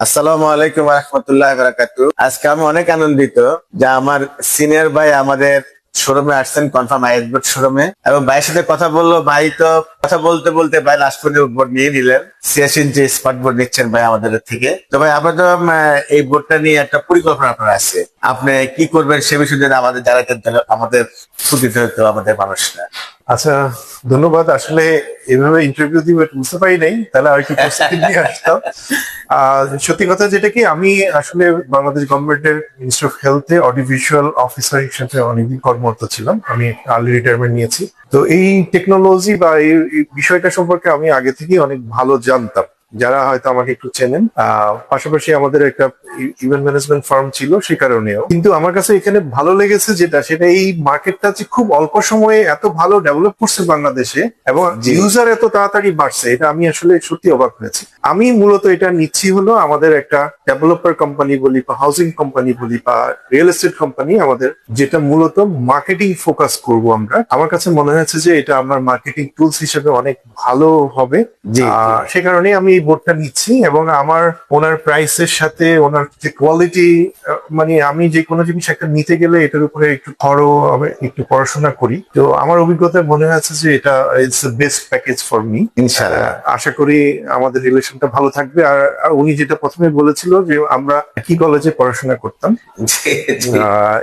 আসসালামু আলাইকুম রহমতুল্লাহ বারাকাতু। আজকে আমি অনেক আনন্দিত যে আমার সিনিয়র ভাই আমাদের শোরুমে আসছেন, কনফার্ম আইএসবোর্ড শোরুমে, এবং ভাইয়ের সাথে কথা বললো। ভাই তো কথা বলতে বলতে ভাই লাস্ট পর্যন্ত বোর্ড নিয়ে নিলেন। 86 ইঞ্চি স্মার্ট বোর্ড নিচ্ছেন ভাই আমাদের থেকে। তো ভাই আপনার তো এই বোর্ডটা নিয়ে একটা পরিকল্পনা আপনার আছে, আপনি কি করবেন সে বিষয়ে যদি আমাদের জানাতেন তাহলে আমাদের উপকৃত হতো আমাদের মানুষরা। আচ্ছা, ধন্যবাদ। আসলে এভাবে ইন্টারভিউ দিবে বুঝতে পারি নাই, তাহলে আর কি প্রস্তুতি নিয়ে আসতাম। সত্যি কথা যেটা কি, আমি আসলে বাংলাদেশ গভর্নমেন্টের মিনিস্ট্রি অফ হেলথে অডিওভিজুয়াল অফিসার হিসেবে অনেকদিন কর্মরত ছিলাম। আমি আর্লি রিটায়ারমেন্ট নিয়েছি। তো এই টেকনোলজি বা এই বিষয়টা সম্পর্কে আমি আগে থেকেই অনেক ভালো জানতাম, যারা হয়তো আমাকে একটু চেনেন। পাশাপাশি আমাদের একটা ইভেন্ট ম্যানেজমেন্ট ফার্ম ছিল, সে কারণেও। কিন্তু আমার কাছে এখানে ভালো লেগেছে সেটা এই মার্কেটটা যে খুব অল্প সময়ে এত ভালো ডেভেলপ করছে বাংলাদেশে, এবং ইউজার এত তাড়াতাড়ি বাড়ছে, এটা আমি আসলে সত্যি অবাক হয়েছি। আমি মূলত এটা নিচ্ছি হলো আমাদের একটা ডেভেলপার কোম্পানি বলি বা হাউজিং কোম্পানি বলি বা রিয়েল এস্টেট কোম্পানি, আমাদের যেটা মূলত মার্কেটিং ফোকাস করব আমরা। আমার কাছে মনে হয়েছে যে এটা আমার মার্কেটিং টুলস হিসেবে অনেক ভালো হবে। সে কারণে আমি এই বোর্ডটা নিচ্ছি, এবং আমার ওনার প্রাইসের সাথে ওনার যে কোয়ালিটি, মানে আমি যে কোনো জিনিস একটা নিতে গেলে এটার উপরে একটু একটু পড়াশোনা করি। তো আমার অভিজ্ঞতায় মনে হয়েছে যে এটা it's the best package for me. ইনশাআল্লাহ আশা করি আমাদের রিলেশনটা ভালো থাকবে। আর উনি যেটা প্রথমে বলেছিল যে আমরা কি কলেজে পড়াশোনা করতাম,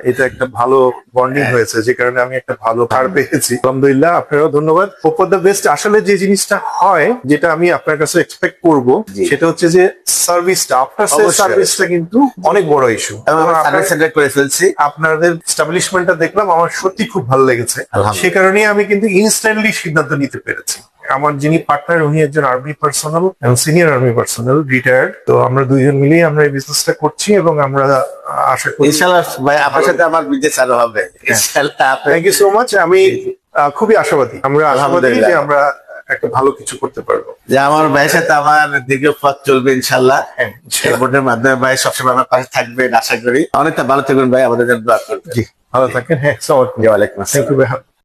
এটা একটা ভালো বন্ডিং হয়েছে, যে কারণে আমি একটা ভালো ছাড় পেয়েছি। আলহামদুলিল্লাহ, আপনারাও ধন্যবাদ। Hope for the best. আসলে যে জিনিসটা হয়, যেটা আমি আপনার কাছে এক্সপেক্ট করব, সেটা হচ্ছে যে সার্ভিসটা, আফটার সেল সার্ভিসটা কিন্তু অনেক বড় ইস্যু। করে ফেলছি। আপনাদের এস্টাবলিশমেন্টটা দেখলাম, আমার সত্যি খুব ভালো লেগেছে। সে কারণে আমি কিন্তু ইনস্ট্যান্টলি সিদ্ধান্ত নিতে পেরেছি। আমার যিনি পার্টনার, উনি একজন আর্মি পার্সোনাল এবং সিনিয়র আর্মি পার্সোনাল, রিটায়ার্ড। তো আমরা দুইজন মিলেই আমরা এই বিজনেসটা করছি, এবং আমরা আশা করি ইনশাআল্লাহ ভাই আপনার সাথে আমার বিজনেস আরো হবে ইনশাআল্লাহ। Thank you so much. আমি খুবই আশাবাদী, আমরা আশাবাদী যে আমরা একটা ভালো কিছু করতে পারবো, যে আমার ভাইয়ের সাথে আমার দীর্ঘ পথ চলবে ইনশাআল্লাহ। এই বোর্ডের মাধ্যমে ভাই সবসময় আমার পাশে থাকবেন আশা করি। অনেকটা ভালো থাকবেন ভাই, আমাদের জন্য দোয়া করবেন। জি, ভালো থাকেন। হ্যাঁ, ওয়ালাইকুম আসসালাম। Thank you.